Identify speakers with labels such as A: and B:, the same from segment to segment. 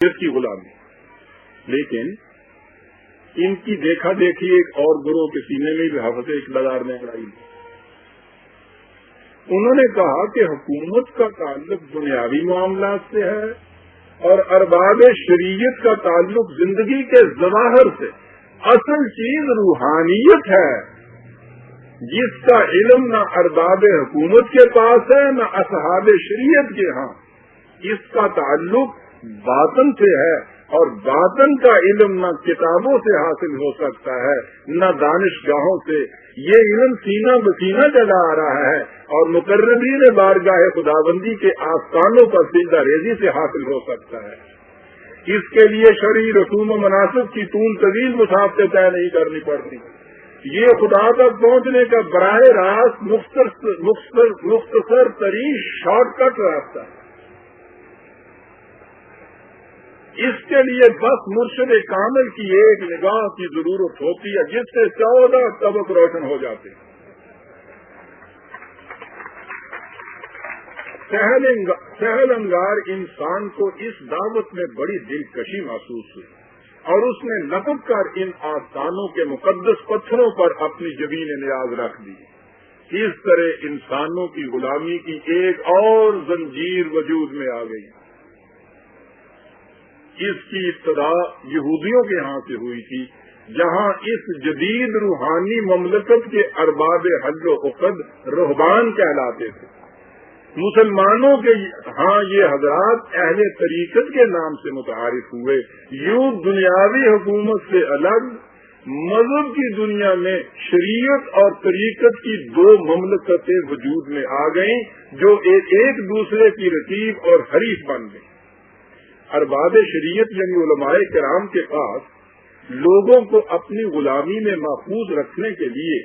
A: جس کی غلامی. لیکن ان کی دیکھا دیکھی ایک اور گروہ کے سینے میں بھی حافظ اقتدار نے اڑائی. انہوں نے کہا کہ حکومت کا تعلق دنیاوی معاملات سے ہے اور ارباب شریعت کا تعلق زندگی کے ظواہر سے. اصل چیز روحانیت ہے جس کا علم نہ ارباب حکومت کے پاس ہے نہ اصحاب شریعت کے ہاں. اس کا تعلق باطن سے ہے اور باطن کا علم نہ کتابوں سے حاصل ہو سکتا ہے نہ دانشگاہوں سے. یہ علم سینہ بسینہ چلا آ رہا ہے اور مقربین بارگاہ خداوندی کے آستانوں پر سجدہ ریزی سے حاصل ہو سکتا ہے. اس کے لیے شرعی رسوم و مناسب کی طول طویل مسافت طے نہیں کرنی پڑتی. یہ خدا تک پہنچنے کا براہ راست مختصر ترین شارٹ کٹ راستہ ہے. اس کے لیے بس مرشد کامل کی ایک نگاہ کی ضرورت ہوتی ہے جس سے 14 طبق روشن ہو جاتے ہیں. سہل انگار انسان کو اس دعوت میں بڑی دلکشی محسوس ہوئی اور اس نے لپٹ کر ان آستانوں کے مقدس پتھروں پر اپنی جبین نیاز رکھ دی. اس طرح انسانوں کی غلامی کی ایک اور زنجیر وجود میں آ گئی. اس کی ابتدا یہودیوں کے ہاں سے ہوئی تھی جہاں اس جدید روحانی مملکت کے ارباب حل و عقد رہبان کہلاتے تھے. مسلمانوں کے ہاں یہ حضرات اہل طریقت کے نام سے متعارف ہوئے. یوں دنیاوی حکومت سے الگ مذہب کی دنیا میں شریعت اور طریقت کی 2 مملکتیں وجود میں آ گئیں جو ایک دوسرے کی رقیب اور حریف بن گئیں. ارباب شریعت یعنی علماء کرام کے پاس لوگوں کو اپنی غلامی میں محفوظ رکھنے کے لیے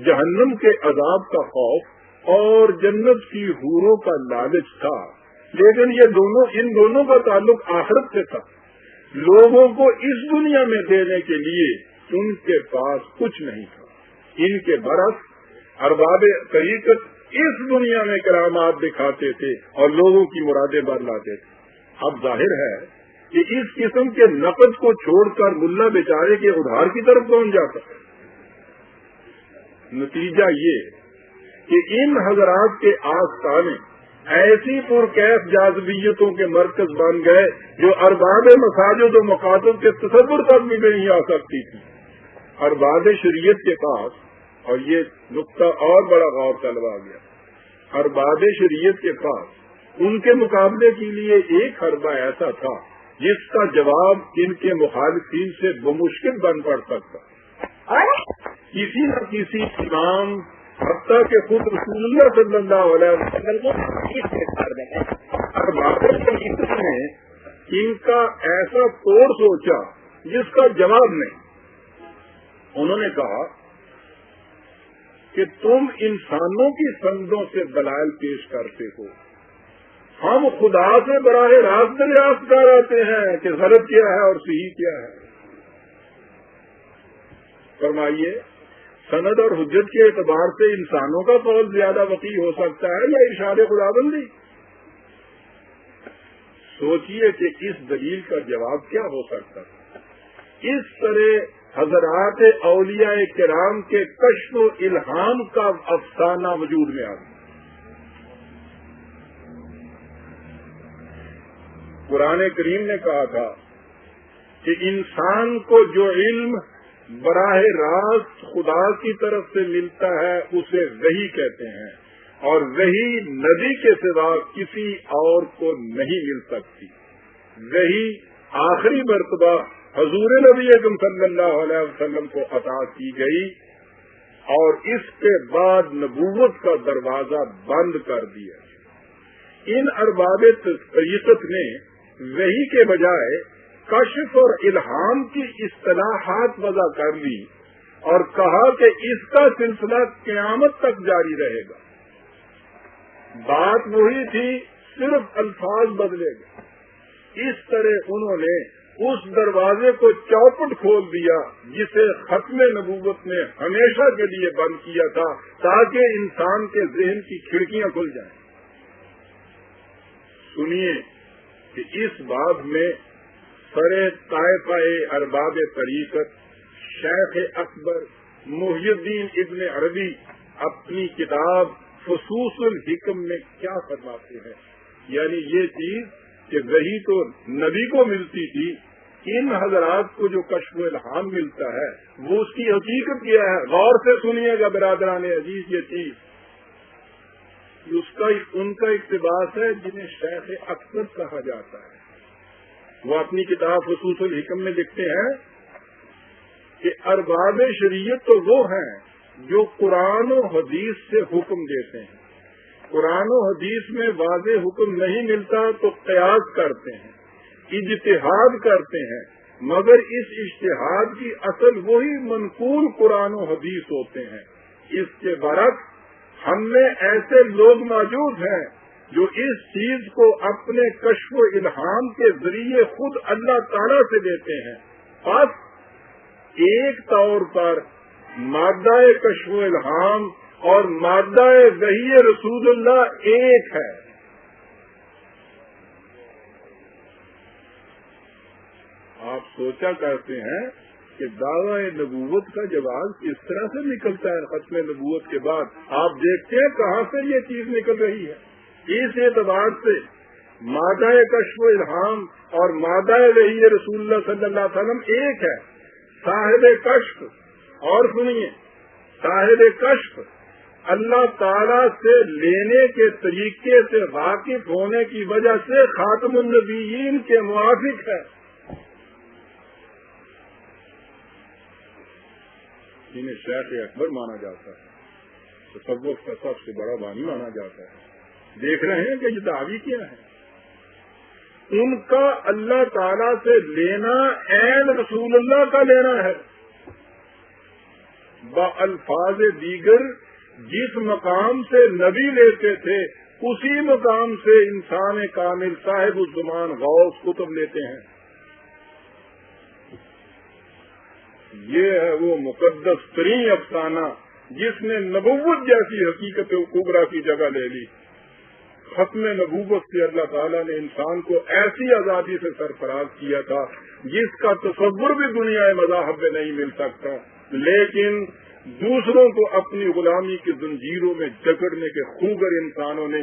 A: جہنم کے عذاب کا خوف اور جنت کی حوروں کا لالچ تھا. لیکن ان دونوں کا تعلق آخرت سے تھا. لوگوں کو اس دنیا میں دینے کے لیے ان کے پاس کچھ نہیں تھا. ان کے برعکس ارباب طریقت اس دنیا میں کرامات دکھاتے تھے اور لوگوں کی مرادیں بدلاتے تھے. اب ظاہر ہے کہ اس قسم کے نقد کو چھوڑ کر ملا بیچارے کے ادھار کی طرف پہنچ جاتا ہے. نتیجہ یہ کہ ان حضرات کے آستانے ایسی پرکیف جاذبیتوں کے مرکز بن گئے جو ارباب مساجد و مخاطب کے تصور تک بھی نہیں آ سکتی تھی. ارباب شریعت کے پاس، اور یہ نقطہ اور بڑا غور طلب آ گیا، ارباب شریعت کے پاس ان کے مقابلے کے لیے ایک حربہ ایسا تھا جس کا جواب ان کے مخالفین سے بمشکل بن پڑ سکتا. کسی نہ کسی امام حتیٰ کہ خود رسول اللہ صلی اللہ علیہ وسلم کو نے ان کا ایسا توڑ سوچا جس کا جواب نہیں. انہوں نے کہا کہ تم انسانوں کی سندوں سے دلائل پیش کرتے ہو، ہم خدا سے براہ راست دریافت کر آتے ہیں کہ غلط کیا ہے اور صحیح کیا ہے. فرمائیے، سند اور حجت کے اعتبار سے انسانوں کا قول زیادہ وقوع ہو سکتا ہے یا ارشاد خداوندی؟ سوچئے کہ اس دلیل کا جواب کیا ہو سکتا ہے. اس طرح حضرات اولیاء کرام کے کشف و الہام کا افسانہ وجود میں آ گیا. قرآن کریم نے کہا تھا کہ انسان کو جو علم براہ راست خدا کی طرف سے ملتا ہے اسے وحی کہتے ہیں، اور وحی نبی کے سوا کسی اور کو نہیں مل سکتی. وحی آخری مرتبہ حضور نبی اکرم صلی اللہ علیہ وسلم کو عطا کی گئی اور اس کے بعد نبوت کا دروازہ بند کر دیا. ان ارباب طریقت نے وحی کے بجائے کشف اور الہام کی اصطلاحات وضع کر لی اور کہا کہ اس کا سلسلہ قیامت تک جاری رہے گا. بات وہی تھی، صرف الفاظ بدلے گئے. اس طرح انہوں نے اس دروازے کو چوپٹ کھول دیا جسے ختم نبوت نے ہمیشہ کے لیے بند کیا تھا تاکہ انسان کے ذہن کی کھڑکیاں کھل جائیں. سنیے کہ اس باب میں سر طائفہ ارباب طریقت شیخ اکبر محی الدین ابن عربی اپنی کتاب فصوص الحکم میں کیا فرماتے ہیں؟ یعنی یہ چیز کہ وہی تو نبی کو ملتی تھی، ان حضرات کو جو کشف و الہام ملتا ہے وہ اس کی حقیقت کیا ہے؟ غور سے سنیے گا برادران عزیز، یہ چیز ان کا اقتباس ہے جنہیں شیخ اکبر کہا جاتا ہے۔ وہ اپنی کتاب فصوص الحکم میں لکھتے ہیں کہ ارباب شریعت تو وہ ہیں جو قرآن و حدیث سے حکم دیتے ہیں، قرآن و حدیث میں واضح حکم نہیں ملتا تو قیاس کرتے ہیں، اجتہاد کرتے ہیں، مگر اس اجتہاد کی اصل وہی منقول قرآن و حدیث ہوتے ہیں۔ اس کے برعکس ہم میں ایسے لوگ موجود ہیں جو اس چیز کو اپنے کشف و الہام کے ذریعے خود اللہ تعالیٰ سے دیتے ہیں۔ بس ایک طور پر مادہ کشف و الہام اور مادہ وحی رسول اللہ ایک ہے۔ آپ سوچا کرتے ہیں کہ دعوی نبوت کا جواب کس طرح سے نکلتا ہے ختم نبوت کے بعد؟ آپ دیکھتے ہیں کہاں سے یہ چیز نکل رہی ہے۔ اس اعتبار سے مادہ کشف و الہام اور مادہ وحی رسول اللہ صلی اللہ علیہ وسلم ایک ہے۔ صاحب کشف، اور سنیے، صاحب کشف اللہ تعالی سے لینے کے طریقے سے واقف ہونے کی وجہ سے خاتم النبیین کے موافق ہے، جنہیں شیخ اکبر مانا جاتا ہے، تصوف کا سب سے بڑا بانی مانا جاتا ہے۔ دیکھ رہے ہیں کہ یہ دعوی کیا ہے؟ ان کا اللہ تعالی سے لینا عین رسول اللہ کا لینا ہے۔ بالفاظ دیگر جس مقام سے نبی لیتے تھے اسی مقام سے انسان کامل صاحب الزمان غوث قطب لیتے ہیں۔ یہ ہے وہ مقدس ترین افسانہ جس نے نبوت جیسی حقیقت کبریٰ کی جگہ لے لی۔ ختم نبوت سے اللہ تعالیٰ نے انسان کو ایسی آزادی سے سرفراز کیا تھا جس کا تصور بھی دنیا مذاہب میں نہیں مل سکتا، لیکن دوسروں کو اپنی غلامی کی زنجیروں میں جکڑنے کے خوگر انسانوں نے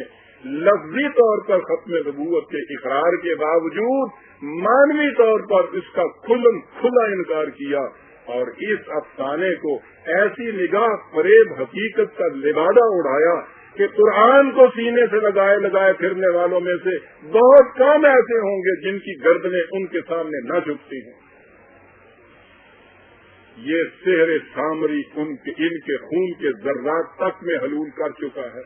A: لفظی طور پر ختم نبوت کے اقرار کے باوجود مانوی طور پر اس کا کھلا انکار کیا، اور اس افسانے کو ایسی نگاہ فریب حقیقت کا لبادہ اڑایا کہ قرآن کو سینے سے لگائے پھرنے والوں میں سے بہت کم ایسے ہوں گے جن کی گردنیں ان کے سامنے نہ جھکتی ہیں۔ یہ سحر سامری ان کے خون کے ذرات تک میں حلول کر چکا ہے۔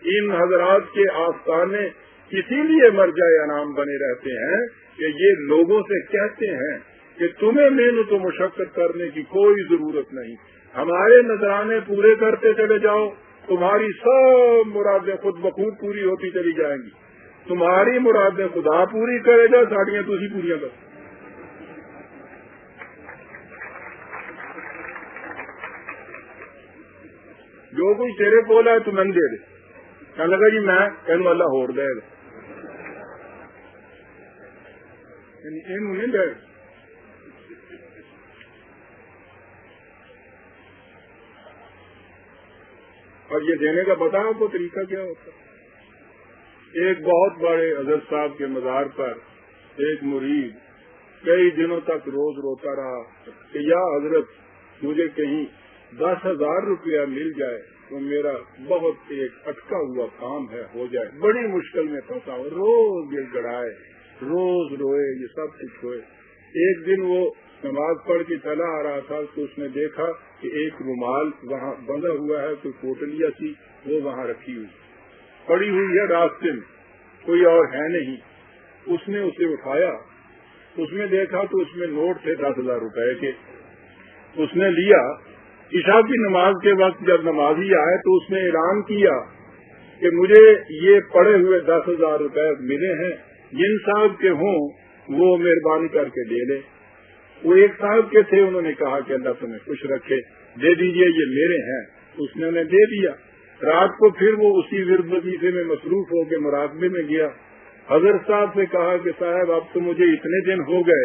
A: ان حضرات کے آستانے اسی لیے مرجع انعام بنے رہتے ہیں کہ یہ لوگوں سے کہتے ہیں کہ تمہیں محنت و مشقت کرنے کی کوئی ضرورت نہیں، ہمارے نذرانے پورے کرتے چلے جاؤ، تمہاری سب مرادیں خود بخود پوری ہوتی چلی جائیں گی، تمہاری مرادیں خدا پوری کرے گا، ساڑیاں تو ہی پوریاں کر۔ جو کوئی تیرے کول ہے تو میں دے دے، کہنے لگا جی میں کہنے والا ہور دے گا، نہیں دے۔ اور یہ دینے کا پتا آپ کو طریقہ کیا ہوتا ہے؟ ایک بہت بڑے حضرت صاحب کے مزار پر ایک مرید کئی دنوں تک روز روتا رہا کہ یا حضرت مجھے کہیں 10,000 روپیہ مل جائے تو میرا بہت ایک اٹکا ہوا کام ہے ہو جائے، بڑی مشکل میں پھنسا ہو، روز گڑ گڑائے، روز روئے، یہ سب کچھ ہوئے۔ ایک دن وہ نماز پڑھ کے چلا آ رہا تھا تو اس نے دیکھا کہ ایک رومال وہاں بندھا ہوا ہے، کوئی پوٹلیاں تھی وہ وہاں رکھی ہوئی پڑی ہوئی ہے راستے میں، کوئی اور ہے نہیں۔ اس نے اسے اٹھایا، اس میں دیکھا تو اس میں نوٹ تھے 10,000 روپے کے، اس نے لیا۔ عشاء کی نماز کے وقت جب نمازی آئے تو اس نے اعلان کیا کہ مجھے یہ پڑے ہوئے 10,000 روپے ملے ہیں، جن صاحب کے ہوں وہ مہربانی کر کے دے لے۔ وہ ایک صاحب کے تھے، انہوں نے کہا کہ اللہ تمہیں خوش رکھے، دے دیجئے، یہ میرے ہیں۔ اس نے انہیں دے دیا۔ رات کو پھر وہ اسی ورد وظیفے میں مصروف ہو کے مراقبے میں گیا۔ حضرت صاحب سے کہا کہ صاحب اب تو مجھے اتنے دن ہو گئے